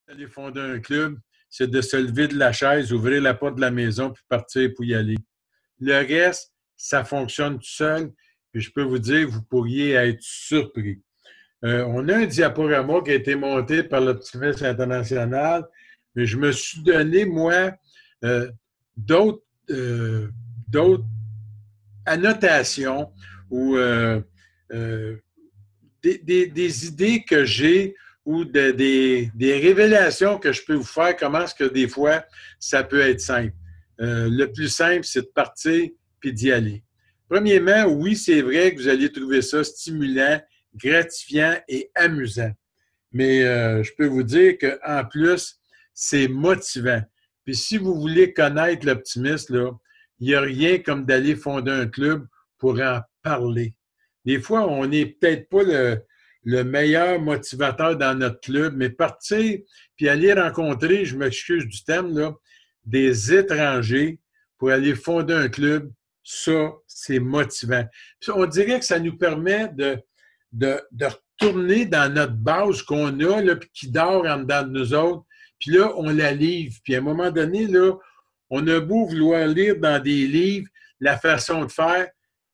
Aller fonder un club, c'est de se lever de la chaise, ouvrir la porte de la maison, puis partir pour y aller. Le reste, ça fonctionne tout seul, puis je peux vous dire, vous pourriez être surpris. On a un diaporama qui a été monté par l'Optimiste International, mais je me suis donné, moi, euh, d'autres euh, d'autres annotations ou des idées que j'ai ou des révélations que je peux vous faire, comment est-ce que des fois, ça peut être simple. Le plus simple, c'est de partir puis d'y aller. Premièrement, oui, c'est vrai que vous allez trouver ça stimulant, gratifiant et amusant. Mais je peux vous dire qu'en plus, c'est motivant. Puis si vous voulez connaître l'optimiste, là, il n'y a rien comme d'aller fonder un club pour en parler. Des fois, on n'est peut-être pas le meilleur motivateur dans notre club, mais partir puis aller rencontrer, je m'excuse du terme, là, des étrangers pour aller fonder un club, ça, c'est motivant. Puis on dirait que ça nous permet de retourner dans notre base qu'on a, là, puis qui dort en dedans de nous autres, puis là, on la livre. Puis à un moment donné, là, on a beau vouloir lire dans des livres la façon de faire,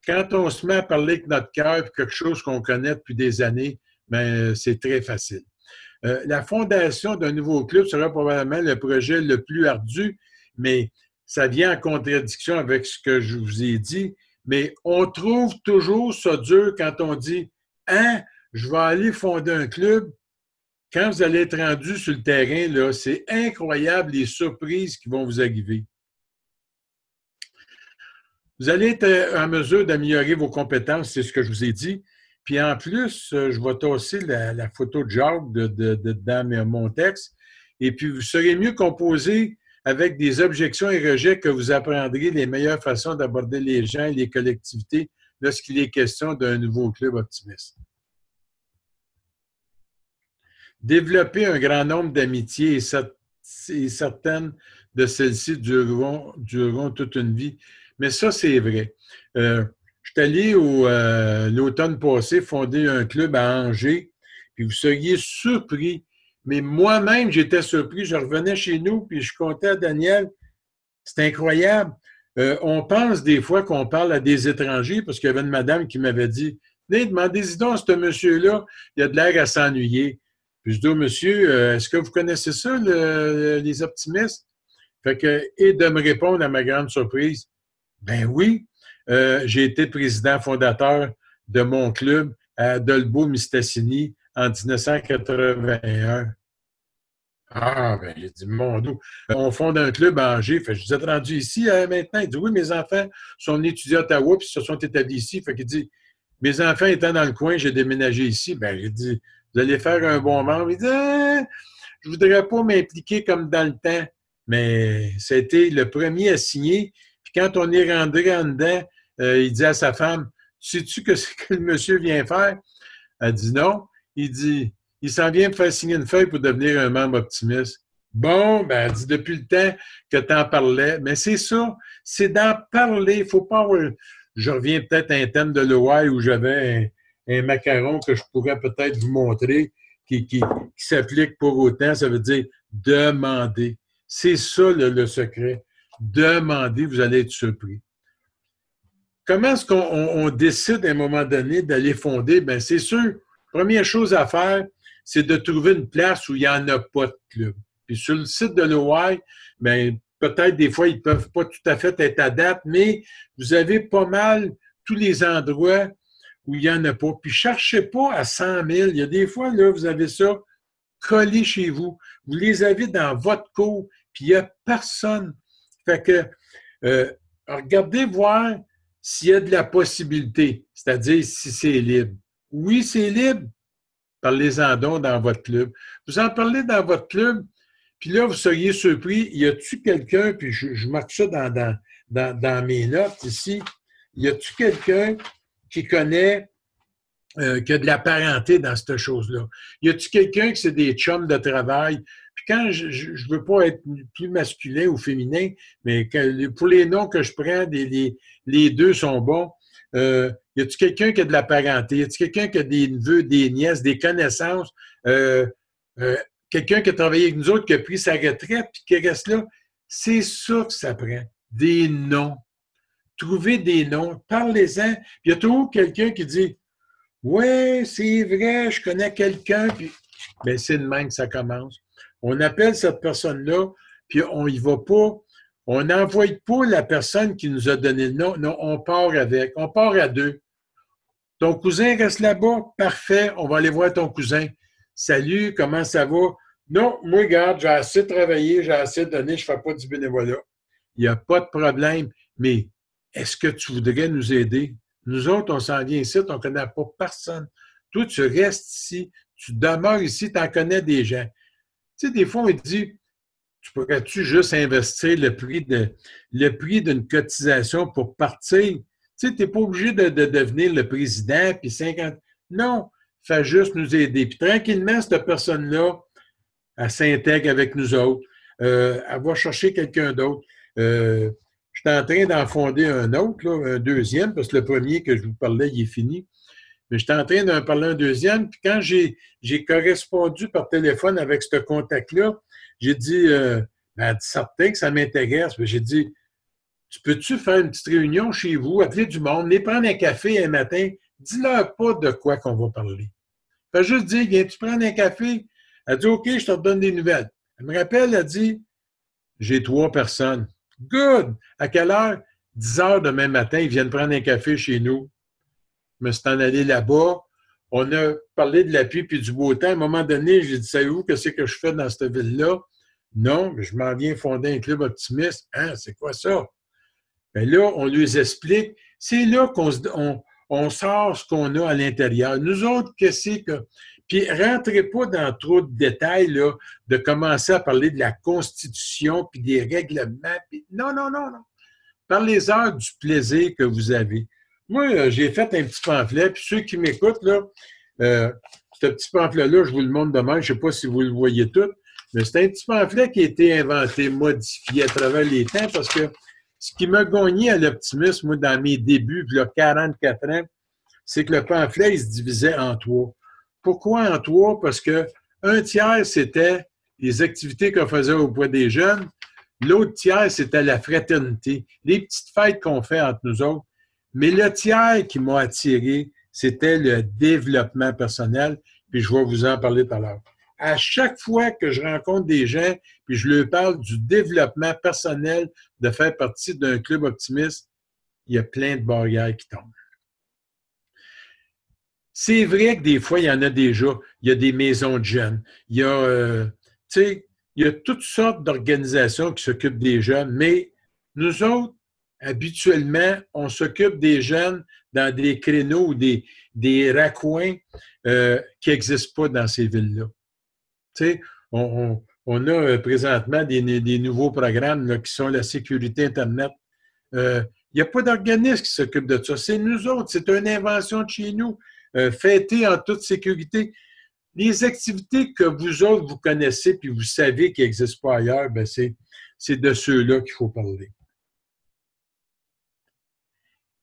quand on se met à parler avec notre cœur, quelque chose qu'on connaît depuis des années, bien, c'est très facile. La fondation d'un nouveau club sera probablement le projet le plus ardu, mais ça vient en contradiction avec ce que je vous ai dit. Mais on trouve toujours ça dur quand on dit « Hein, je vais aller fonder un club ». Quand vous allez être rendu sur le terrain, là, c'est incroyable les surprises qui vont vous arriver. Vous allez être en mesure d'améliorer vos compétences, c'est ce que je vous ai dit. Puis en plus, je vais tasser la photo de Jacques dans mon texte. Et puis, vous serez mieux composé avec des objections et rejets que vous apprendrez les meilleures façons d'aborder les gens et les collectivités lorsqu'il est question d'un nouveau club optimiste. Développer un grand nombre d'amitiés et certaines de celles-ci dureront toute une vie. Mais ça, c'est vrai. Je suis allé l'automne passé fonder un club à Angers, puis vous seriez surpris. Mais moi-même, j'étais surpris. Je revenais chez nous, puis je comptais à Daniel. C'est incroyable. On pense des fois qu'on parle à des étrangers, parce qu'il y avait une madame qui m'avait dit « Venez, demandez-y donc à ce monsieur-là, il a de l'air à s'ennuyer. » Puis je dis au monsieur, est-ce que vous connaissez ça, les optimistes? Fait que, et de me répondre à ma grande surprise, ben oui, j'ai été président fondateur de mon club à Dolbeau-Mistassini en 1981. Ah, ben j'ai dit, mon Dieu, on fonde un club à Angers. Fait que je vous ai rendu ici maintenant. Il dit, oui, mes enfants sont étudiés à Ottawa puis se sont établis ici. Fait qu'il dit, mes enfants étant dans le coin, j'ai déménagé ici. Ben, j'ai dit, vous allez faire un bon membre. Il dit, ah, je voudrais pas m'impliquer comme dans le temps. Mais c'était le premier à signer. Puis quand on est rentré en dedans, il dit à sa femme, sais-tu que c'est que le monsieur vient faire? Elle dit non. Il dit, il s'en vient me faire signer une feuille pour devenir un membre optimiste. Bon, ben, elle dit, depuis le temps que tu en parlais. Mais c'est ça, c'est d'en parler. Il faut pas avoir... Je reviens peut-être à un thème de l'OI où j'avais un macaron que je pourrais peut-être vous montrer qui s'applique pour autant. Ça veut dire demander. C'est ça le secret. Demandez, vous allez être surpris. Comment est-ce qu'on décide à un moment donné d'aller fonder? Bien, c'est sûr, première chose à faire, c'est de trouver une place où il n'y en a pas de club. Puis sur le site de l'OI, bien, peut-être des fois, ils ne peuvent pas tout à fait être à date, mais vous avez pas mal tous les endroits où il n'y en a pas. Puis cherchez pas à 100 000. Il y a des fois, là, vous avez ça collé chez vous. Vous les avez dans votre cour, puis il n'y a personne. Fait que, regardez voir s'il y a de la possibilité, c'est-à-dire si c'est libre. Oui, c'est libre. Parlez-en donc dans votre club. Vous en parlez dans votre club, puis là, vous seriez surpris. Y a-tu quelqu'un, puis je marque ça dans mes notes ici, y a-tu quelqu'un qui connaît, qui a de la parenté dans cette chose-là? Y a-tu quelqu'un qui c'est des chums de travail? Puis quand je veux pas être plus masculin ou féminin, mais pour les noms que je prends, les deux sont bons. Y a-tu quelqu'un qui a de la parenté? Y a-tu quelqu'un qui a des neveux, des nièces, des connaissances quelqu'un qui a travaillé avec nous autres, qui a pris sa retraite, puis qui reste là. C'est ça que ça prend. Des noms. Trouvez des noms. Parlez-en. Puis il y a toujours quelqu'un qui dit ouais, c'est vrai, je connais quelqu'un. Puis bien, c'est de même que ça commence. On appelle cette personne-là, puis on y va pas. On n'envoie pas la personne qui nous a donné le nom. Non, on part avec. On part à deux. Ton cousin reste là-bas? Parfait, on va aller voir ton cousin. Salut, comment ça va? Non, moi, regarde, j'ai assez travaillé, j'ai assez donné, je ne fais pas du bénévolat. Il n'y a pas de problème, mais est-ce que tu voudrais nous aider? Nous autres, on s'en vient ici, on ne connaît pas personne. Toi, tu restes ici, tu demeures ici, tu en connais des gens. Tu sais, des fois, on dit, tu pourrais-tu juste investir le prix d'une cotisation pour partir? Tu sais, tu n'es pas obligé de devenir le président, puis 50... Non, fais juste nous aider. Puis tranquillement, cette personne-là, elle s'intègre avec nous autres. Elle va chercher quelqu'un d'autre. Je suis en train d'en fonder un autre, là, un deuxième, parce que le premier que je vous parlais, il est fini. Mais je suis en train d'en parler un deuxième. Puis quand j'ai correspondu par téléphone avec ce contact-là, j'ai dit, ben, certain que ça m'intéresse. J'ai dit, tu peux-tu faire une petite réunion chez vous, appeler du monde, les prendre un café un matin, dis-leur pas de quoi qu'on va parler. Fais juste dire, viens-tu prendre un café? Elle dit, OK, je te redonne des nouvelles. Elle me rappelle, elle dit, j'ai 3 personnes. Good! À quelle heure? 10 heures demain matin, ils viennent prendre un café chez nous. Je me suis en allé là-bas. On a parlé de la pluie puis du beau temps. À un moment donné, j'ai dit, savez-vous qu'est-ce que je fais dans cette ville-là? Non, mais je m'en viens fonder un club optimiste. Hein, c'est quoi ça? Bien là, on lui explique. C'est là qu'on sort ce qu'on a à l'intérieur. Nous autres, qu'est-ce que... Puis, rentrez pas dans trop de détails, là, de commencer à parler de la Constitution, puis des règlements. Puis... Non, non, non, non. Parlez-en du plaisir que vous avez. Moi, j'ai fait un petit pamphlet, puis ceux qui m'écoutent, là, ce petit pamphlet-là, je vous le montre demain, je ne sais pas si vous le voyez tout, mais c'est un petit pamphlet qui a été inventé, modifié à travers les temps, parce que ce qui m'a gagné à l'optimisme, moi, dans mes débuts, il y a 44 ans, c'est que le pamphlet, il se divisait en 3. Pourquoi en 3? Parce que un tiers, c'était les activités qu'on faisait auprès des jeunes. L'autre tiers, c'était la fraternité, les petites fêtes qu'on fait entre nous autres. Mais le tiers qui m'a attiré, c'était le développement personnel, puis je vais vous en parler tout à l'heure. À chaque fois que je rencontre des gens, puis je leur parle du développement personnel, de faire partie d'un club optimiste, il y a plein de barrières qui tombent. C'est vrai que des fois, il y en a déjà. Il y a des maisons de jeunes. Il y a, il y a toutes sortes d'organisations qui s'occupent des jeunes, mais nous autres, habituellement, on s'occupe des jeunes dans des créneaux ou des raccoins qui n'existent pas dans ces villes-là. Tu sais, on a présentement des nouveaux programmes là, qui sont la sécurité Internet. Il n'y a pas d'organisme qui s'occupe de ça. C'est nous autres, c'est une invention de chez nous. Fêter en toute sécurité. Les activités que vous autres, vous connaissez puis vous savez qu'ils n'existent pas ailleurs, ben c'est de ceux-là qu'il faut parler.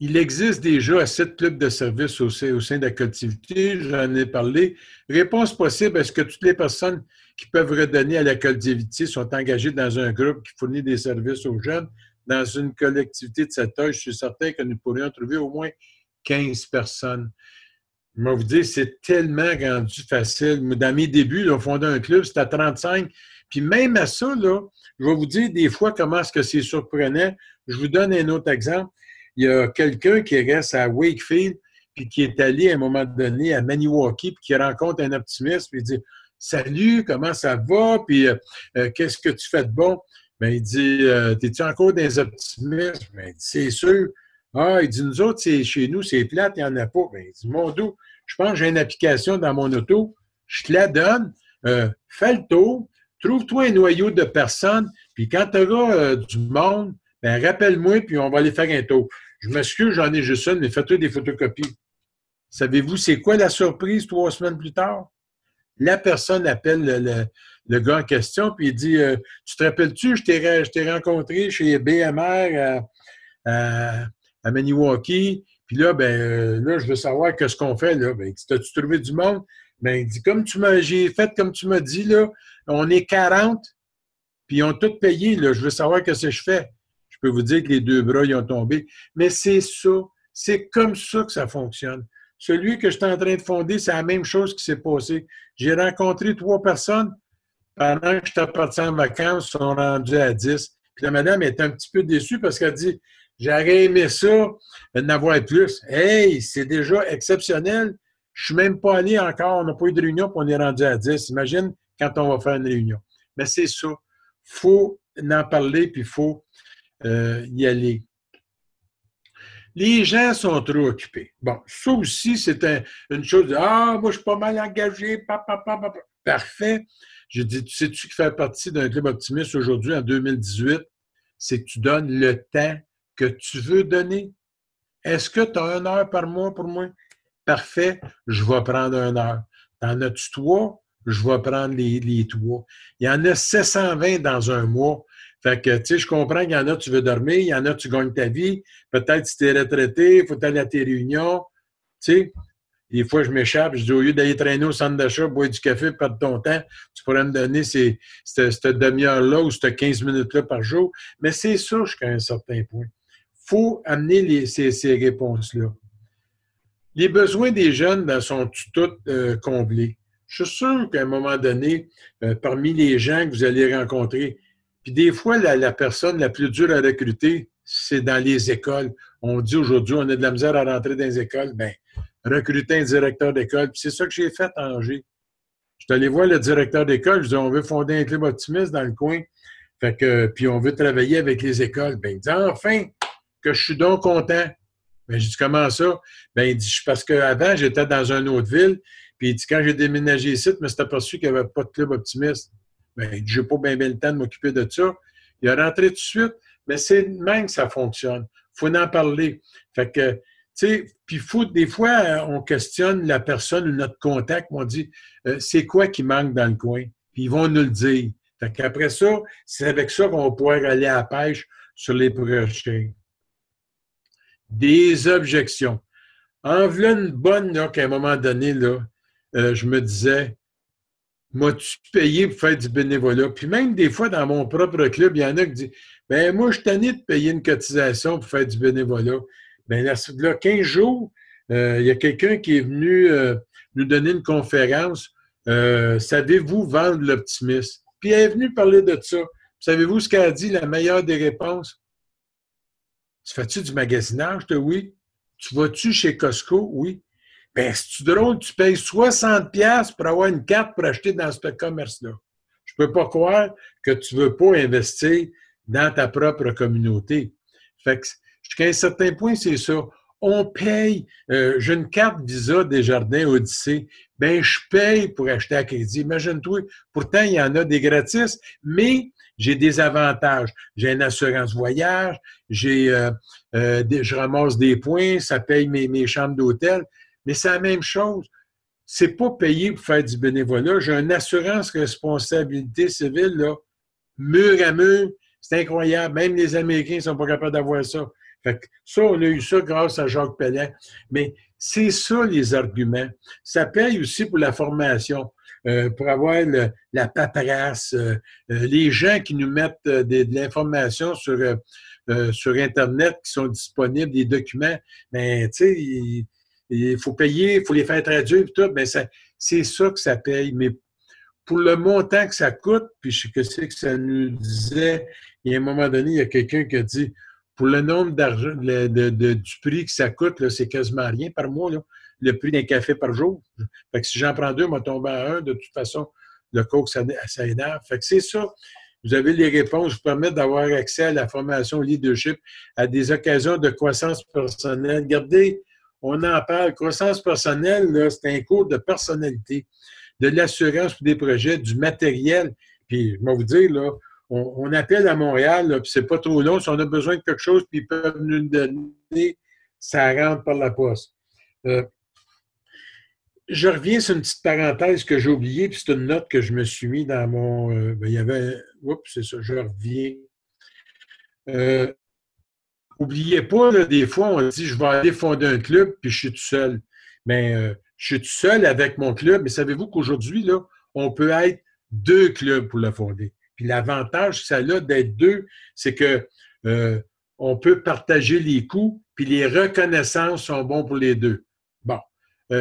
Il existe déjà 7 clubs de services au sein de la collectivité, j'en ai parlé. Réponse possible, est-ce que toutes les personnes qui peuvent redonner à la collectivité sont engagées dans un groupe qui fournit des services aux jeunes? Dans une collectivité de cette taille, je suis certain que nous pourrions trouver au moins 15 personnes. Je vais vous dire, c'est tellement rendu facile. Dans mes débuts, là, on fondait un club, c'était à 35. Puis même à ça, là, je vais vous dire des fois comment est-ce que c'est surprenant. Je vous donne un autre exemple. Il y a quelqu'un qui reste à Wakefield, puis qui est allé à un moment donné à Maniwaki, puis qui rencontre un optimiste, puis il dit « Salut, comment ça va? Puis qu'est-ce que tu fais de bon? » Bien, il dit « T'es-tu encore des optimistes? » Bien, il dit « C'est sûr. » Ah, il dit, nous autres, chez nous, c'est plate, il n'y en a pas. Bien, il dit, mon dos, je pense que j'ai une application dans mon auto, je te la donne, fais le tour, trouve-toi un noyau de personnes, puis quand tu auras du monde, ben rappelle-moi, puis on va aller faire un tour. Je m'excuse, j'en ai juste une, mais fais-toi des photocopies. Savez-vous, c'est quoi la surprise 3 semaines plus tard? La personne appelle le gars en question, puis il dit, tu te rappelles-tu, je t'ai rencontré chez BMR à Maniwaki, puis là, là, je veux savoir qu'est-ce qu'on fait, là. Ben, t'as-tu trouvé du monde? Ben, il dit, j'ai fait comme tu m'as dit, là, on est 40, puis ils ont tout payé, là. Je veux savoir ce que je fais. Je peux vous dire que les deux bras, ils ont tombé. Mais c'est ça. C'est comme ça que ça fonctionne. Celui que je suis en train de fonder, c'est la même chose qui s'est passé. J'ai rencontré 3 personnes pendant que j'étais parti en vacances, ils sont rendus à 10. Puis la madame est un petit peu déçue parce qu'elle dit, j'aurais aimé ça, d'en avoir plus. Hey, c'est déjà exceptionnel. Je suis même pas allé encore, on n'a pas eu de réunion, puis on est rendu à 10. Imagine quand on va faire une réunion. Mais c'est ça. Il faut en parler, puis il faut y aller. Les gens sont trop occupés. Bon, ça aussi, c'est une chose de ah, moi, je suis pas mal engagé, Parfait. J'ai dit, tu sais-tu qui fait partie d'un club optimiste aujourd'hui, en 2018? C'est que tu donnes le temps que tu veux donner. Est-ce que tu as 1 heure par mois pour moi? Parfait, je vais prendre 1 heure. T'en as-tu 3? Je vais prendre les 3. Il y en a 720 dans un mois. Fait que, tu sais, je comprends qu'il y en a, tu veux dormir, il y en a, tu gagnes ta vie. Peut-être si tu es retraité, il faut aller à tes réunions. Tu sais, des fois, je m'échappe, je dis, au lieu d'aller traîner au centre d'achat, boire du café, perdre ton temps, tu pourrais me donner cette demi-heure-là ou cette 15 minutes-là par jour. Mais c'est ça jusqu'à un certain point. Il faut amener ces réponses-là. Les besoins des jeunes sont tous comblés. Je suis sûr qu'à un moment donné, parmi les gens que vous allez rencontrer, puis des fois, la personne la plus dure à recruter, c'est dans les écoles. On dit aujourd'hui, on a de la misère à rentrer dans les écoles. Bien, recruter un directeur d'école. Puis c'est ça que j'ai fait à Angers. Je suis allé voir le directeur d'école, je dis, on veut fonder un club optimiste dans le coin. Fait que, puis on veut travailler avec les écoles. Bien, il dit, enfin, que je suis donc content. Bien, j'ai dit, comment ça? Bien, il dit, parce qu'avant, j'étais dans une autre ville, puis il dit, quand j'ai déménagé ici, je me suis aperçu qu'il n'y avait pas de club optimiste. Bien, il dit, j'ai pas bien le temps de m'occuper de ça. Il est rentré tout de suite, mais c'est même que ça fonctionne. Il faut en parler. Fait que, tu sais, puis des fois, on questionne la personne ou notre contact, on dit, c'est quoi qui manque dans le coin? Puis ils vont nous le dire. Fait qu'après ça, c'est avec ça qu'on va pouvoir aller à la pêche sur les prochains. Des objections. En v'là une bonne, là, qu'à un moment donné, là, je me disais, m'as-tu payé pour faire du bénévolat? Puis même des fois, dans mon propre club, il y en a qui disent, ben moi, je suis tanné de payer une cotisation pour faire du bénévolat. Bien, là, 15 jours, il y a quelqu'un qui est venu nous donner une conférence. Savez-vous vendre l'optimisme? Puis elle est venue parler de ça. Savez-vous ce qu'elle a dit, la meilleure des réponses? Tu fais-tu du magasinage? Oui. Tu vas-tu chez Costco? Oui. Ben, c'est-tu drôle, tu payes 60$ pour avoir une carte pour acheter dans ce commerce-là. Je ne peux pas croire que tu ne veux pas investir dans ta propre communauté. Fait que, jusqu'à un certain point, c'est ça. On paye. J'ai une carte Visa Desjardins Odyssée. Ben, je paye pour acheter à crédit. Imagine-toi. Pourtant, il y en a des gratis, mais j'ai des avantages. J'ai une assurance voyage, je ramasse des points, ça paye mes chambres d'hôtel. Mais c'est la même chose. C'est pas payé pour faire du bénévolat. J'ai une assurance responsabilité civile, là, mur à mur. C'est incroyable. Même les Américains ne sont pas capables d'avoir ça. Fait que ça, on a eu ça grâce à Jacques Pellet. Mais c'est ça, les arguments. Ça paye aussi pour la formation, pour avoir la paperasse. Les gens qui nous mettent de l'information sur Internet qui sont disponibles, des documents, mais tu sais, il faut payer, il faut les faire traduire et tout, mais c'est ça que ça paye. Mais pour le montant que ça coûte, puis je sais que c'est que ça nous disait, il y a un moment donné, il y a quelqu'un qui a dit, pour le nombre d'argent, du prix que ça coûte, c'est quasiment rien par mois, là, le prix d'un café par jour. Fait que si j'en prends 2, on va tomber à 1. De toute façon, le coke, ça énerve. Fait que c'est ça. Vous avez les réponses, vous permettent d'avoir accès à la formation leadership, à des occasions de croissance personnelle. Regardez, on en parle. Croissance personnelle, là, c'est un cours de personnalité, de l'assurance pour des projets, du matériel. Puis, je vais vous dire, là, on appelle à Montréal, là, puis c'est pas trop long. Si on a besoin de quelque chose, puis ils peuvent nous le donner, ça rentre par la poste. Je reviens sur une petite parenthèse que j'ai oubliée, puis c'est une note que je me suis mis dans mon... il y avait... Oups, c'est ça, je reviens. Oubliez pas, là, des fois, on dit, je vais aller fonder un club, puis je suis tout seul. Mais je suis tout seul avec mon club, mais savez-vous qu'aujourd'hui, là, on peut être 2 clubs pour le fonder. Puis l'avantage que ça a d'être 2, c'est que on peut partager les coûts, puis les reconnaissances sont bons pour les 2. Bon. Tu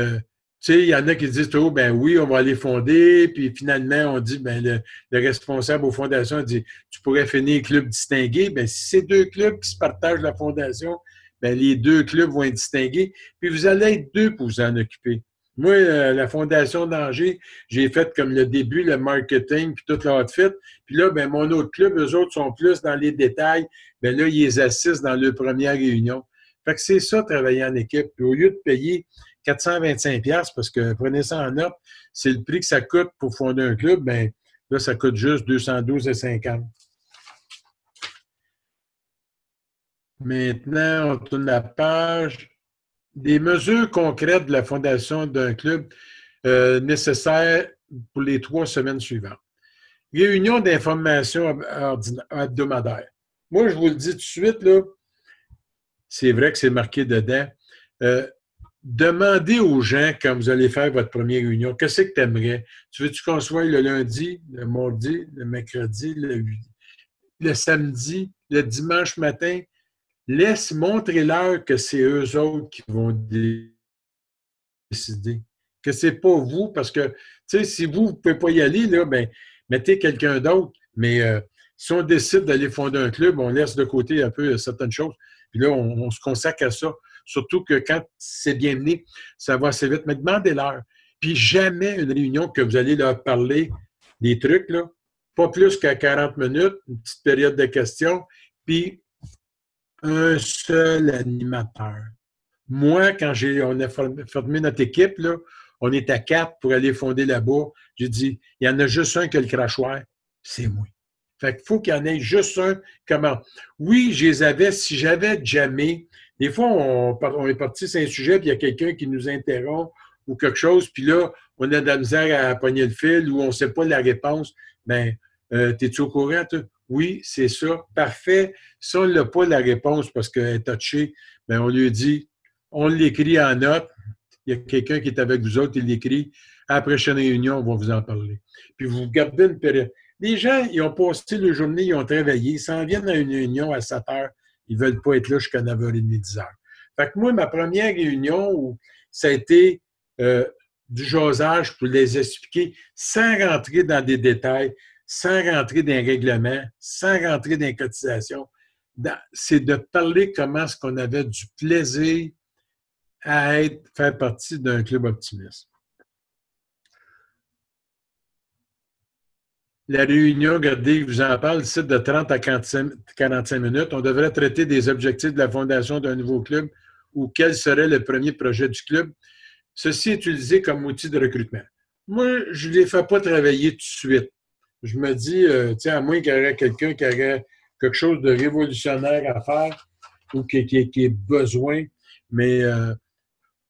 sais, il y en a qui disent toujours, ben oui, on va aller fonder, puis finalement, on dit, ben le responsable aux fondations dit, tu pourrais finir club distingué. Ben si c'est 2 clubs qui se partagent la fondation, ben les 2 clubs vont être distingués, puis vous allez être 2 pour vous en occuper. Moi, la Fondation d'Angers, j'ai fait comme le début, le marketing, puis tout l'outfit. Puis là, ben mon autre club, eux autres sont plus dans les détails. Ben là, ils les assistent dans leur première réunion. Fait que c'est ça, travailler en équipe. Puis au lieu de payer 425$ parce que prenez ça en note, c'est le prix que ça coûte pour fonder un club, ben là, ça coûte juste 212,50. Maintenant, on tourne la page. Des mesures concrètes de la fondation d'un club nécessaires pour les 3 semaines suivantes. Réunion d'information hebdomadaire. Moi, je vous le dis tout de suite, là, c'est vrai que c'est marqué dedans. Demandez aux gens, quand vous allez faire votre première réunion, qu'est-ce que tu aimerais? Tu veux-tu qu'on soit le lundi, le mardi, le mercredi, le samedi, le dimanche matin? Montrez-leur que c'est eux autres qui vont décider. Que c'est pas vous, parce que, tu sais, si vous ne pouvez pas y aller, là, ben, mettez quelqu'un d'autre. Mais si on décide d'aller fonder un club, on laisse de côté un peu certaines choses. Puis là, on se consacre à ça. Surtout que quand c'est bien mené, ça va assez vite. Mais demandez-leur. Puis jamais une réunion que vous allez leur parler des trucs, là, pas plus qu'à 40 minutes, une petite période de questions, puis un seul animateur. Moi, quand on a formé notre équipe, là, on est à 4 pour aller fonder là-bas. J'ai dit, il y en a juste un qui a le crachoir, c'est moi. Fait qu'il faut qu'il y en ait juste un. Comment? Oui, je les avais, si j'avais jamais, des fois, on est parti sur un sujet, puis il y a quelqu'un qui nous interrompt ou quelque chose, puis là, on a de la misère à pogner le fil ou on ne sait pas la réponse. Bien, t'es-tu au courant, toi? Oui, c'est ça. Parfait. Si on n'a pas la réponse parce qu'elle est touchée, bien, on lui dit, on l'écrit en note. Il y a quelqu'un qui est avec vous autres, il l'écrit. À la prochaine réunion, on va vous en parler. Puis vous gardez une période. Les gens, ils ont passé la journée, ils ont travaillé, ils s'en viennent à une réunion à 7 heures. Ils ne veulent pas être là jusqu'à 9h30, 10h. Fait que moi, ma première réunion, ça a été du jasage pour les expliquer sans rentrer dans des détails, sans rentrer dans un règlement, sans rentrer dans les cotisations. C'est de parler comment est-ce qu'on avait du plaisir à faire partie d'un club optimiste. La réunion, regardez, je vous en parle, site de 30 à 45 minutes. On devrait traiter des objectifs de la fondation d'un nouveau club ou quel serait le premier projet du club. Ceci est utilisé comme outil de recrutement. Moi, je ne les fais pas travailler tout de suite. Je me dis, tiens, à moins qu'il y aurait quelqu'un qui aurait quelque chose de révolutionnaire à faire ou qui ait besoin, mais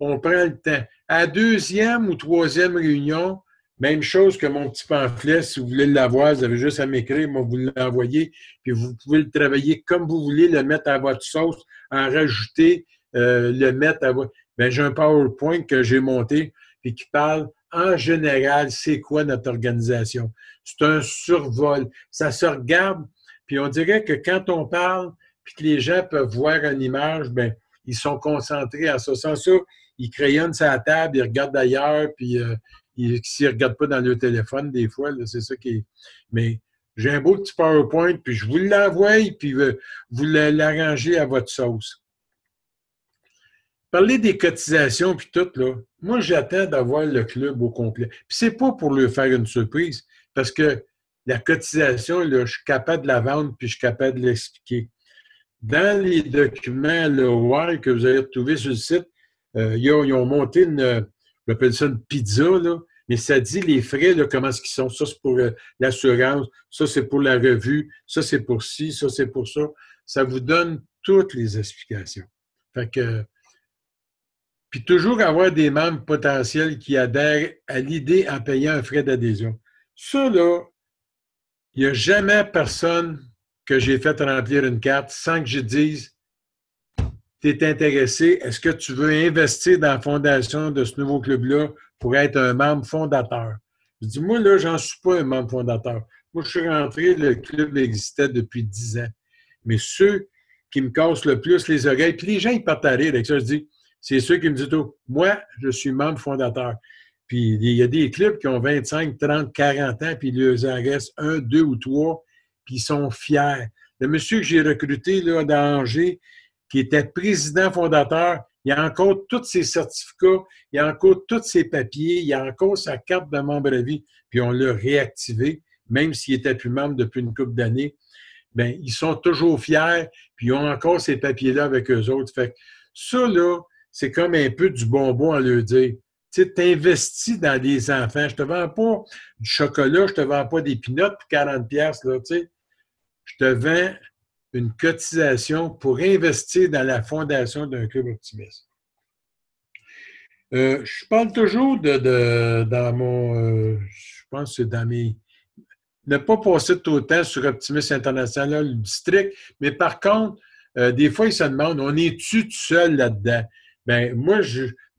on prend le temps. À la 2e ou 3e réunion, même chose que mon petit pamphlet, si vous voulez l'avoir, vous avez juste à m'écrire, moi, vous l'envoyez, puis vous pouvez le travailler comme vous voulez, le mettre à votre sauce, en rajouter, le mettre à votre... Bien, j'ai un PowerPoint que j'ai monté, puis qui parle, en général, c'est quoi notre organisation. C'est un survol. Ça se regarde, puis on dirait que quand on parle, puis que les gens peuvent voir une image, bien, ils sont concentrés à ça. Sans ça, ils crayonnent sur la table, ils regardent ailleurs, puis s'ils ne regardent pas dans leur téléphone, des fois, c'est ça qui est. Mais j'ai un beau petit PowerPoint, puis je vous l'envoie, puis vous l'arrangez à votre sauce. Parler des cotisations, puis tout, là, moi, j'attends d'avoir le club au complet. Puis c'est pas pour lui faire une surprise, parce que la cotisation, là, je suis capable de la vendre, puis je suis capable de l'expliquer. Dans les documents, le WIRE que vous allez retrouver sur le site, ils ont monté j'appelle ça une pizza, là, mais ça dit les frais, là, comment est-ce qu'ils sont. Ça, c'est pour l'assurance, ça, c'est pour la revue, ça, c'est pour ci, ça, c'est pour ça. Ça vous donne toutes les explications. Fait que, puis toujours avoir des membres potentiels qui adhèrent à l'idée en payant un frais d'adhésion. Ça, là, il n'y a jamais personne que j'ai fait remplir une carte sans que je dise tu es intéressé, est-ce que tu veux investir dans la fondation de ce nouveau club-là pour être un membre fondateur? Je dis, moi, là, j'en suis pas un membre fondateur. Moi, je suis rentré, le club existait depuis 10 ans. Mais ceux qui me cassent le plus les oreilles, puis les gens, ils partent à rire avec ça. Je dis, c'est ceux qui me disent, oh, moi, je suis membre fondateur. Puis il y a des clubs qui ont 25, 30, 40 ans, puis il leur en reste un, deux ou trois, puis ils sont fiers. Le monsieur que j'ai recruté là, dans Angers, qui était président fondateur, il a encore tous ses certificats, il a encore tous ses papiers, il a encore sa carte de membre à vie, puis on l'a réactivé, même s'il n'était plus membre depuis une couple d'années. Bien, ils sont toujours fiers, puis ils ont encore ces papiers-là avec eux autres. Fait que ça, là, c'est comme un peu du bonbon à leur dire. Tu sais, t'investis dans des enfants. Je te vends pas du chocolat, je te vends pas des pinottes pour 40$, là, tu sais. Je te vends une cotisation pour investir dans la fondation d'un club optimiste. Je parle toujours dans mon, je pense que c'est dans mes, ne pas passer tout le temps sur Optimisme International du district, mais par contre, des fois, ils se demandent, on est-tu tout seul là-dedans? Bien, moi,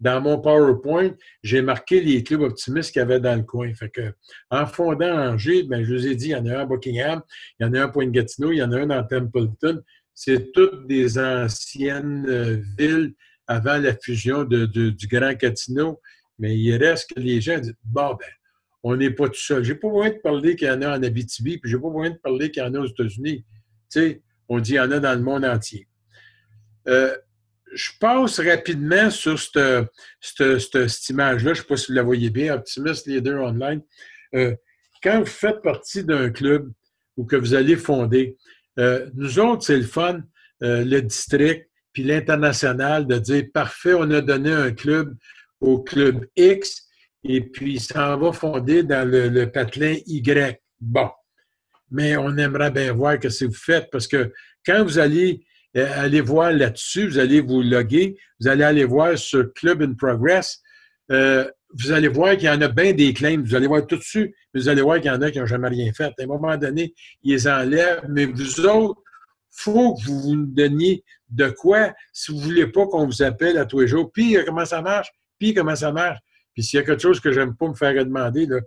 dans mon PowerPoint, j'ai marqué les clubs optimistes qu'il y avait dans le coin. Fait que, en fondant Angers, bien, je vous ai dit, il y en a un à Buckingham, il y en a un à Pointe-Gatineau, il y en a un dans Templeton. C'est toutes des anciennes villes avant la fusion du Grand Gatineau. Mais il reste que les gens disent, bon, ben, on n'est pas tout seul. Je n'ai pas besoin de parler qu'il y en a en Abitibi, puis je n'ai pas besoin de parler qu'il y en a aux États-Unis. Tu sais, on dit qu'il y en a dans le monde entier. Je passe rapidement sur cette image-là. Je ne sais pas si vous la voyez bien, Optimist Leader Online. Quand vous faites partie d'un club ou que vous allez fonder, nous autres, c'est le fun, le district, puis l'international, de dire, parfait, on a donné un club au club X, et puis ça va fonder dans le patelin Y. Bon. Mais on aimerait bien voir ce que vous faites, parce que quand vous allez aller voir là-dessus, vous allez vous loguer, vous allez aller voir sur Club in Progress, vous allez voir qu'il y en a bien des claims, vous allez voir tout dessus, mais vous allez voir qu'il y en a qui n'ont jamais rien fait. À un moment donné, ils les enlèvent, mais vous autres, il faut que vous nous donniez de quoi si vous ne voulez pas qu'on vous appelle à tous les jours. Puis, comment ça marche? Puis, comment ça marche? Puis, s'il y a quelque chose que j'aime pas me faire demander, là,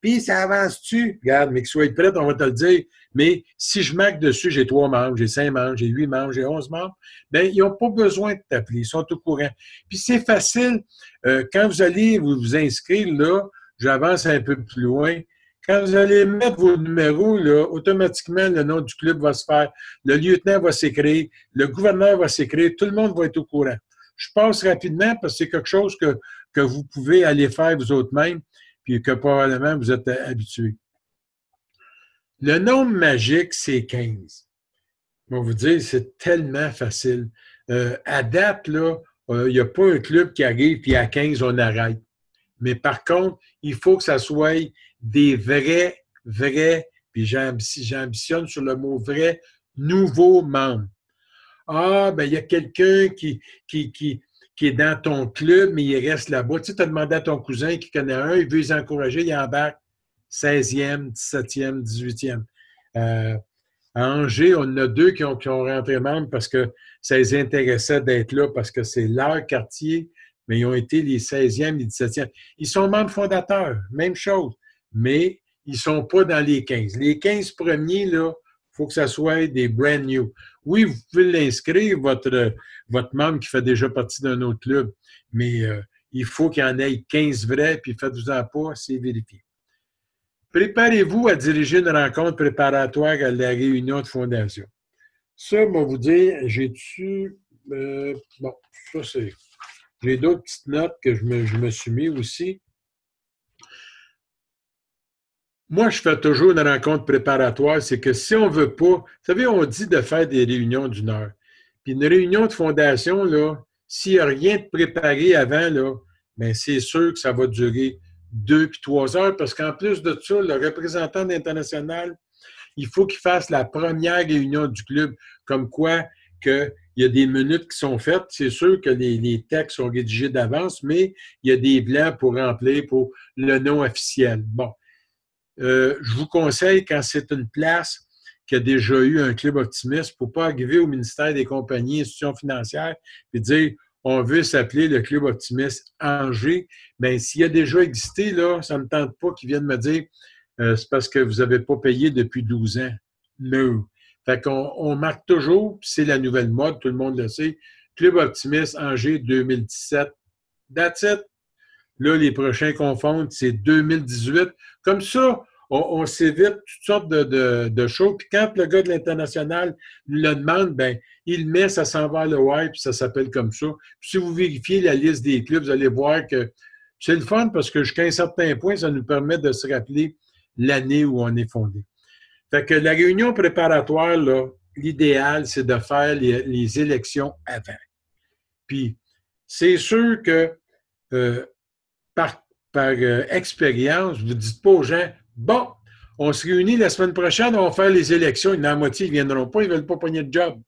puis, ça avance-tu? Regarde, mais que soyez prêts, on va te le dire. Mais si je marque dessus, j'ai 3 membres, j'ai 5 membres, j'ai 8 membres, j'ai 11 membres, bien, ils n'ont pas besoin de t'appeler, ils sont au courant. Puis, c'est facile. Quand vous allez vous inscrire, là, j'avance un peu plus loin. Quand vous allez mettre vos numéros, là, automatiquement, le nom du club va se faire. Le lieutenant va s'écrire, le gouverneur va s'écrire, tout le monde va être au courant. Je passe rapidement parce que c'est quelque chose que vous pouvez aller faire vous autres-mêmes, puis que probablement vous êtes habitués. Le nombre magique, c'est 15. Je vais vous dire, c'est tellement facile. À date, là, il n'y a pas un club qui arrive, puis à 15, on arrête. Mais par contre, il faut que ça soit des vrais, puis j'ambitionne sur le mot vrai, nouveaux membres. Ah, ben il y a quelqu'un qui est dans ton club, mais il reste là-bas. Tu sais, tu as demandé à ton cousin qui connaît un, il veut les encourager, il embarque 16e, 17e, 18e. À Angers, on en a 2 qui ont rentré membres parce que ça les intéressait d'être là, parce que c'est leur quartier, mais ils ont été les 16e, les 17e. Ils sont membres fondateurs, même chose, mais ils ne sont pas dans les 15. Les 15 premiers, là, il faut que ça soit des brand new. Oui, vous pouvez l'inscrire, votre membre qui fait déjà partie d'un autre club, mais il faut qu'il y en ait 15 vrais, puis faites-vous-en pas, c'est vérifié. Préparez-vous à diriger une rencontre préparatoire à la réunion de fondation. Ça, je vais vous dire, j'ai-tu... bon, ça c'est... J'ai d'autres petites notes que je me suis mis aussi. Moi, je fais toujours une rencontre préparatoire, c'est que si on ne veut pas... Vous savez, on dit de faire des réunions d'1 heure. Puis une réunion de fondation, là, s'il n'y a rien de préparé avant, là, bien, c'est sûr que ça va durer 2 puis 3 heures, parce qu'en plus de ça, le représentant international, il faut qu'il fasse la première réunion du club, comme quoi qu'il y a des minutes qui sont faites. C'est sûr que les textes sont rédigés d'avance, mais il y a des blancs pour remplir pour le nom officiel. Bon. Je vous conseille, quand c'est une place qui a déjà eu un club optimiste pour ne pas arriver au ministère des compagnies et institutions financières et dire on veut s'appeler le club optimiste Angers. Bien, s'il a déjà existé, là, ça ne me tente pas qu'ils viennent me dire c'est parce que vous n'avez pas payé depuis 12 ans. No. Fait qu'on marque toujours, puis c'est la nouvelle mode, tout le monde le sait. Club optimiste Angers 2017. That's it. Là, les prochains confondent, c'est 2018. Comme ça, on s'évite toutes sortes de choses. Puis quand le gars de l'international le demande, ben il met, ça s'en va à l'OI, puis ça s'appelle comme ça. Puis si vous vérifiez la liste des clubs, vous allez voir que c'est le fun parce que jusqu'à un certain point, ça nous permet de se rappeler l'année où on est fondé. Fait que la réunion préparatoire, là, l'idéal, c'est de faire les élections avant. Puis, c'est sûr que par expérience, vous ne dites pas aux gens, bon, on se réunit la semaine prochaine, on va faire les élections. La moitié ne viendront pas, ils ne veulent pas pogner de job.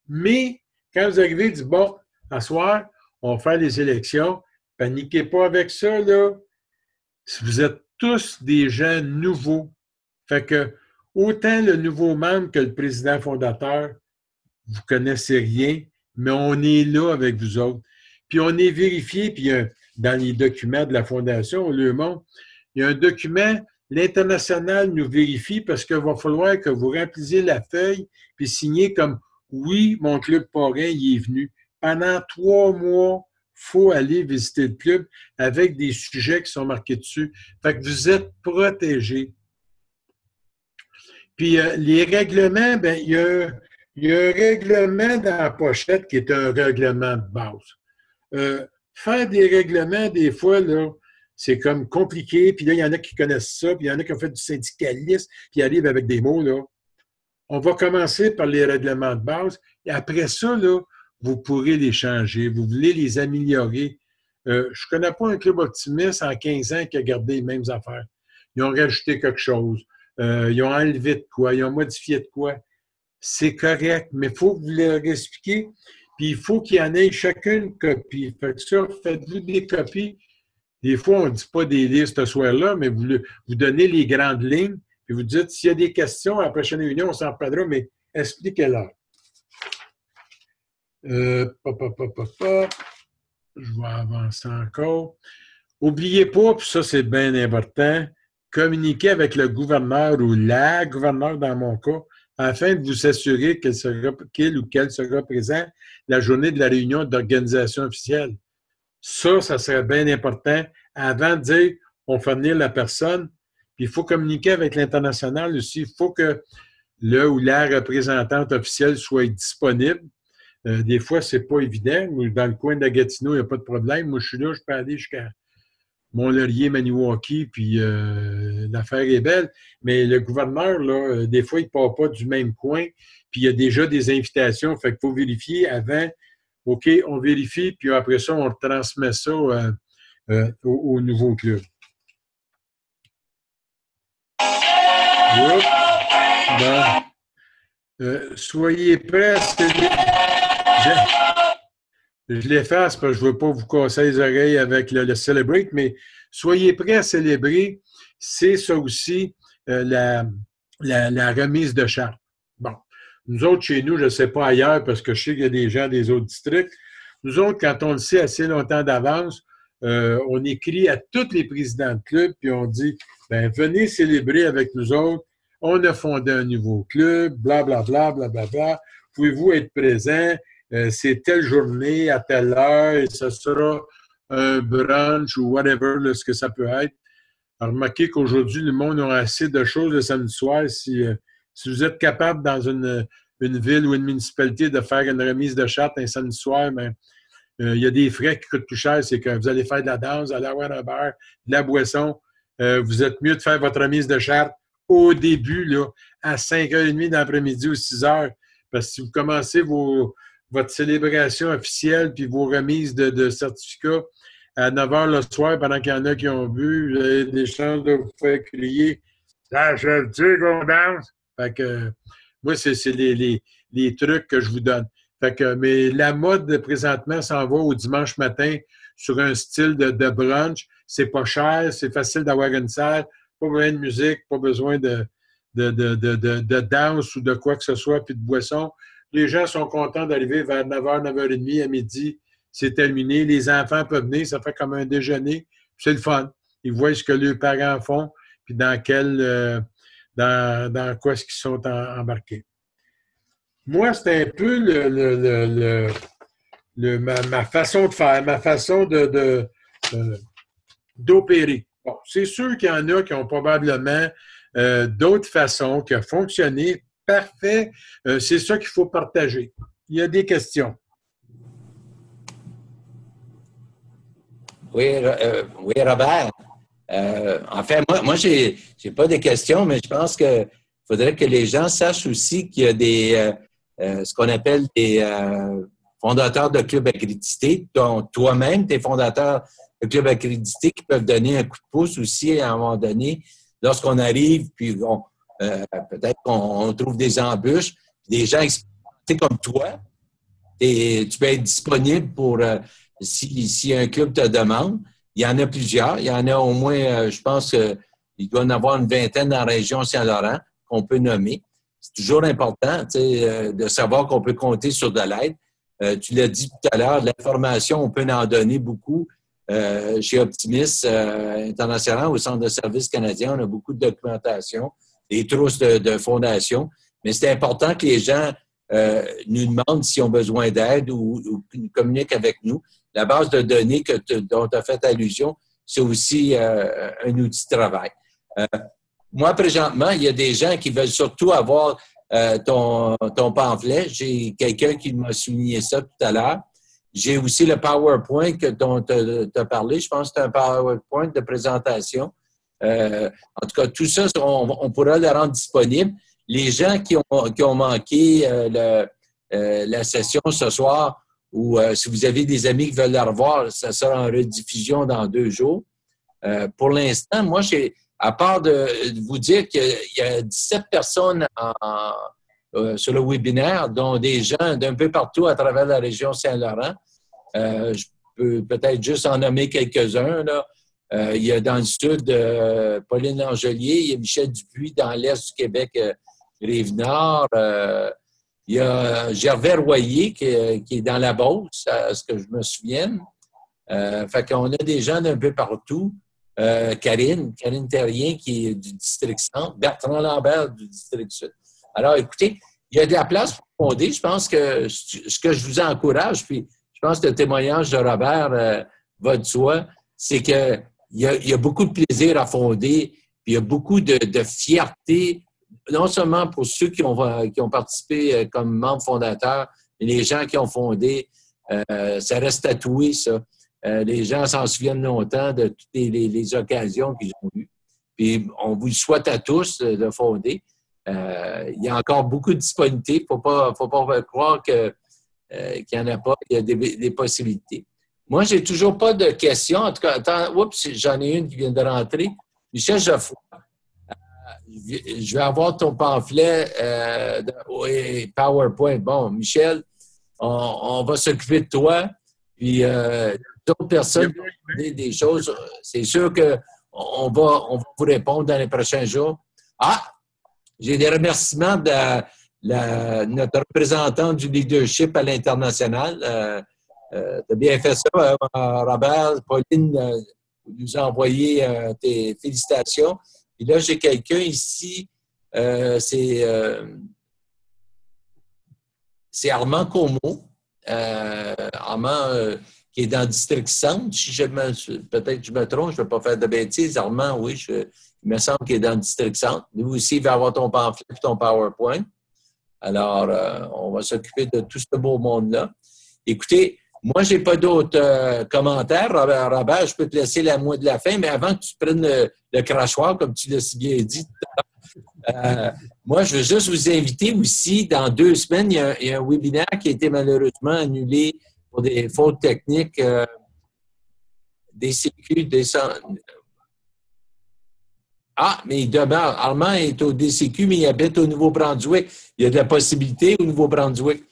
Mais, quand vous arrivez, dites, bon, à soir, on va faire les élections, paniquez pas avec ça, là. Vous êtes tous des gens nouveaux. Fait que, autant le nouveau membre que le président fondateur, vous ne connaissez rien, mais on est là avec vous autres. Puis on est vérifié, puis dans les documents de la Fondation, Le Monde, il y a un document, l'international nous vérifie parce qu'il va falloir que vous remplisiez la feuille puis signer comme « Oui, mon club parrain, il est venu ». Pendant 3 mois, il faut aller visiter le club avec des sujets qui sont marqués dessus. Fait que vous êtes protégés. Puis les règlements, bien, il y a un règlement dans la pochette qui est un règlement de base. Faire des règlements, des fois, là, c'est comme compliqué, puis là, il y en a qui connaissent ça, puis il y en a qui ont fait du syndicalisme, puis ils arrivent avec des mots, là. On va commencer par les règlements de base, et après ça, là, vous pourrez les changer, vous voulez les améliorer. Je ne connais pas un club optimiste en 15 ans qui a gardé les mêmes affaires. Ils ont rajouté quelque chose, ils ont enlevé de quoi, ils ont modifié de quoi. C'est correct, mais il faut que vous leur expliquiez. Puis il faut qu'il y en ait chacune une copie. Fait que ça, faites-vous des copies. Des fois, on ne dit pas des listes ce soir-là, mais vous donnez les grandes lignes, puis vous dites, s'il y a des questions à la prochaine réunion, on s'en reparlera, mais expliquez-leur. Je vais avancer encore. N'oubliez pas, puis ça, c'est bien important, communiquer avec le gouverneur ou la gouverneure, dans mon cas, afin de vous assurer qu'il ou qu'elle sera présent la journée de la réunion d'organisation officielle. Ça serait bien important avant de dire on fait venir la personne. Puis il faut communiquer avec l'international aussi. Il faut que le ou la représentante officielle soit disponible. Des fois, ce n'est pas évident. Dans le coin de la Gatineau, il n'y a pas de problème. Moi, je suis là, je peux aller jusqu'à Mont-Laurier, Maniwaki, puis l'affaire est belle. Mais le gouverneur, là, des fois, il ne part pas du même coin, puis il y a déjà des invitations. Fait qu'il faut vérifier avant. OK, on vérifie, puis après ça, on transmet ça au nouveau club. Soyez prêts. Je l'efface parce que je ne veux pas vous casser les oreilles avec le Celebrate, mais soyez prêts à célébrer. C'est ça aussi la remise de charte. Bon, nous autres, chez nous, je ne sais pas ailleurs parce que je sais qu'il y a des gens des autres districts. Nous autres, quand on le sait assez longtemps d'avance, on écrit à tous les présidents de club puis on dit ben, venez célébrer avec nous autres. On a fondé un nouveau club, blablabla, blablabla. Pouvez-vous être présents? C'est telle journée, à telle heure, et ce sera un brunch ou whatever, là, ce que ça peut être. Alors, remarquez qu'aujourd'hui, le monde a assez de choses le samedi soir. Si vous êtes capable dans une ville ou une municipalité de faire une remise de charte un samedi soir, ben, il y a des frais qui coûtent plus cher. C'est que vous allez faire de la danse, vous allez avoir un bar, de la boisson. Vous êtes mieux de faire votre remise de charte au début, là, à 5h30 d'après-midi ou 6h. Parce que si vous commencez votre célébration officielle puis vos remises de certificats à 9h le soir, pendant qu'il y en a qui ont bu, vous avez des chances de vous faire crier « Ça achève-tu qu'on danse? » Fait que moi, c'est les trucs que je vous donne. Fait que, mais la mode, présentement, s'en va au dimanche matin sur un style de brunch. C'est pas cher, c'est facile d'avoir une salle, pas besoin de musique, pas besoin de de danse ou de quoi que ce soit, puis de boisson. Les gens sont contents d'arriver vers 9h, 9h30 à midi. C'est terminé. Les enfants peuvent venir. Ça fait comme un déjeuner. C'est le fun. Ils voient ce que leurs parents font, puis dans quoi est-ce qu'ils sont embarqués. Moi, c'est un peu ma façon de faire, ma façon d'opérer. Bon, c'est sûr qu'il y en a qui ont probablement d'autres façons qui ont fonctionné. Parfait. C'est ça qu'il faut partager. Il y a des questions. Oui, Robert. En fait, moi j'ai pas de questions, mais je pense qu'il faudrait que les gens sachent aussi qu'il y a des ce qu'on appelle des fondateurs de clubs accrédités, dont toi-même, tu es fondateur de clubs accrédités qui peuvent donner un coup de pouce aussi à un moment donné lorsqu'on arrive, puis peut-être qu'on trouve des embûches, des gens expérimentés comme toi, et tu peux être disponible pour si un club te demande. Il y en a plusieurs. Il y en a au moins, je pense qu'il doit y en avoir une vingtaine dans la région Saint-Laurent qu'on peut nommer. C'est toujours important de savoir qu'on peut compter sur de l'aide. Tu l'as dit tout à l'heure, l'information, on peut en donner beaucoup. Chez Optimis International, au Centre de services canadien, on a beaucoup de documentation, des trousses de fondations. Mais c'est important que les gens nous demandent s'ils ont besoin d'aide ou communiquent avec nous. La base de données dont tu as fait allusion, c'est aussi un outil de travail. Moi, présentement, il y a des gens qui veulent surtout avoir ton pamphlet. J'ai quelqu'un qui m'a souligné ça tout à l'heure. J'ai aussi le PowerPoint dont tu as parlé. Je pense que c'est un PowerPoint de présentation. En tout cas, tout ça, on pourra le rendre disponible. Les gens qui ont manqué la session ce soir, ou si vous avez des amis qui veulent la revoir, ça sera en rediffusion dans 2 jours. Pour l'instant, moi, à part de vous dire qu'il y a 17 personnes sur le webinaire, dont des gens d'un peu partout à travers la région Saint-Laurent. Je peux peut-être juste en nommer quelques-uns. Il y a dans le sud Pauline Angelier, il y a Michel Dupuis dans l'est du Québec, Rive-Nord. Il y a Gervais Royer qui est dans la Beauce, à ce que je me souvienne. Fait qu'on a des gens d'un peu partout. Karine Terrien qui est du district centre, Bertrand Lambert du district sud. Alors, écoutez, il y a de la place pour fonder. Je pense que ce que je vous encourage, puis je pense que le témoignage de Robert va de soi, c'est qu'il y a beaucoup de plaisir à fonder, puis il y a beaucoup de fierté, non seulement pour ceux qui ont participé comme membres fondateurs, mais les gens qui ont fondé. Ça reste tatoué, ça. Les gens s'en souviennent longtemps de toutes les occasions qu'ils ont eues. Puis on vous le souhaite à tous de fonder. Il y a encore beaucoup de disponibilité. Il ne faut pas croire qu'il n'y en a pas. Il y a des possibilités. Moi, je n'ai toujours pas de questions. En tout cas, oups, j'en ai une qui vient de rentrer. Michel Geoffroy, je vais avoir ton pamphlet PowerPoint. Bon, Michel, on va s'occuper de toi. Puis d'autres personnes des choses. C'est sûr qu'on va vous répondre dans les prochains jours. J'ai des remerciements de notre représentant du leadership à l'international. Tu as bien fait ça, Robert. Pauline nous a envoyé tes félicitations. Puis là, j'ai quelqu'un ici, c'est Armand Comeau. Armand qui est dans le district centre. Peut-être je me trompe, je ne vais pas faire de bêtises. Armand, oui, il me semble qu'il est dans le district centre. Lui aussi, il va avoir ton pamphlet et ton PowerPoint. Alors, on va s'occuper de tout ce beau monde-là. Écoutez, moi, je n'ai pas d'autres commentaires. Robert, je peux te laisser la mot de la fin, mais avant que tu prennes le crachoir, comme tu l'as si bien dit tout à l'heure, moi, je veux juste vous inviter aussi, dans 2 semaines, il y a un webinaire qui a été malheureusement annulé pour des fautes techniques des CQ. Mais il demeure. Armand est au DCQ, mais il habite au Nouveau-Brunswick. Il y a de la possibilité au Nouveau-Brunswick.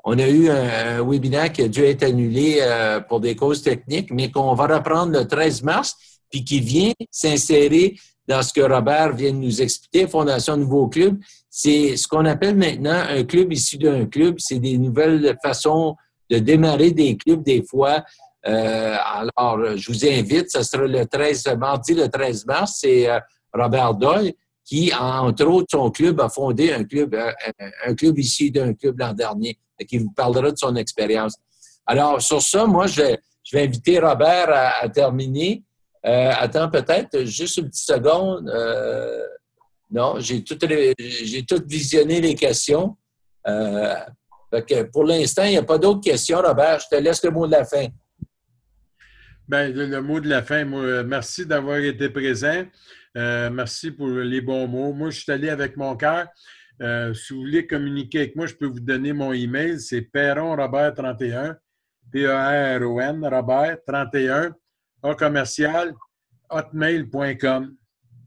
On a eu un webinaire qui a dû être annulé pour des causes techniques, mais qu'on va reprendre le 13 mars, puis qui vient s'insérer dans ce que Robert vient de nous expliquer, Fondation Nouveau Club, c'est ce qu'on appelle maintenant un club issu d'un club. C'est des nouvelles façons de démarrer des clubs des fois. Alors, je vous invite, ça sera mardi le 13 mars, c'est Robert Doyle qui, entre autres, son club a fondé un club issu d'un club l'an dernier, qui vous parlera de son expérience. Alors, sur ça, moi, je vais inviter Robert à terminer. Attends, peut-être juste une petite seconde. Non, j'ai tout visionné les questions. Fait que pour l'instant, il n'y a pas d'autres questions, Robert. Je te laisse le mot de la fin. Bien, le mot de la fin, moi, merci d'avoir été présent. Merci pour les bons mots. Moi, je suis allé avec mon cœur. Si vous voulez communiquer avec moi, je peux vous donner mon email. C'est perronrobert31, P-E-R-O-N, Robert31, commercial, hotmail.com.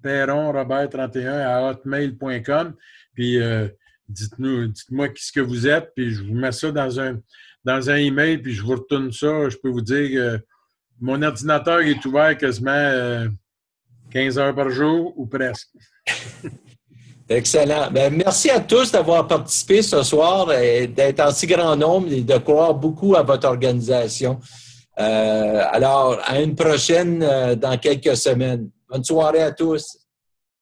perronrobert31 hotmail.com. Puis, dites-moi qui ce que vous êtes, puis je vous mets ça dans un email, puis je vous retourne ça. Je peux vous dire que mon ordinateur est ouvert quasiment 15 heures par jour ou presque. Excellent. Bien, merci à tous d'avoir participé ce soir et d'être en si grand nombre et de croire beaucoup à votre organisation. Alors, à une prochaine dans quelques semaines. Bonne soirée à tous.